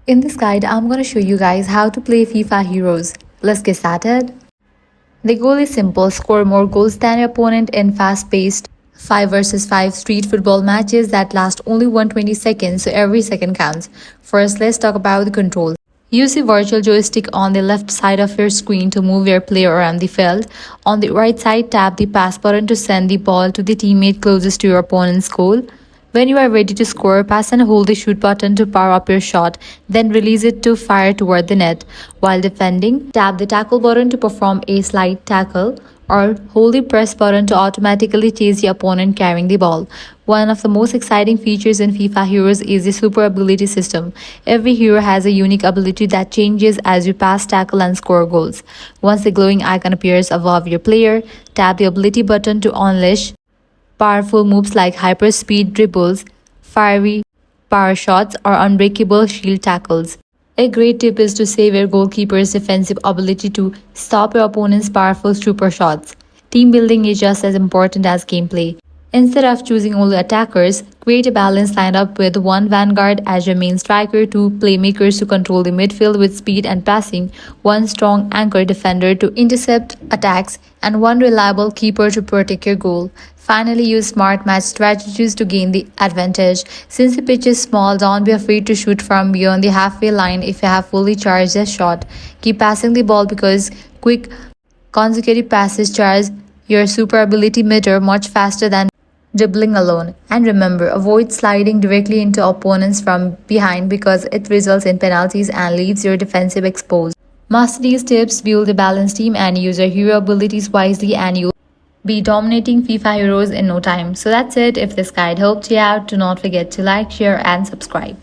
In this guide, I'm going to show you guys how to play FIFA Heroes. Let's get started. The goal is simple: score more goals than your opponent in fast-paced 5 versus 5 street football matches that last only 120 seconds, so every second counts. First, let's talk about the controls. Use the virtual joystick on the left side of your screen to move your player around the field. On the right side, tap the pass button to send the ball to the teammate closest to your opponent's goal. When you are ready to score, pass and hold the shoot button to power up your shot, then release it to fire toward the net. While defending, tap the tackle button to perform a slide tackle, or hold the press button to automatically chase the opponent carrying the ball. One of the most exciting features in FIFA Heroes is the super ability system. Every hero has a unique ability that changes as you pass, tackle, and score goals. Once the glowing icon appears above your player, tap the ability button to unleash powerful moves like hyperspeed dribbles, fiery power shots, or unbreakable shield tackles. A great tip is to save your goalkeeper's defensive ability to stop your opponent's powerful super shots. Team building is just as important as gameplay. Instead of choosing only attackers, create a balanced lineup with one vanguard as your main striker, two playmakers to control the midfield with speed and passing, one strong anchor defender to intercept attacks, and one reliable keeper to protect your goal. Finally, use smart match strategies to gain the advantage. Since the pitch is small, don't be afraid to shoot from beyond the halfway line if you have fully charged a shot. Keep passing the ball because quick consecutive passes charge your super ability meter much faster than dribbling alone. And remember, avoid sliding directly into opponents from behind because it results in penalties and leaves your defensive exposed. Master these tips, build a balanced team, and use your hero abilities wisely, and you'll be dominating FIFA Heroes in no time. So that's it. If this guide helped you out, do not forget to like, share, and subscribe.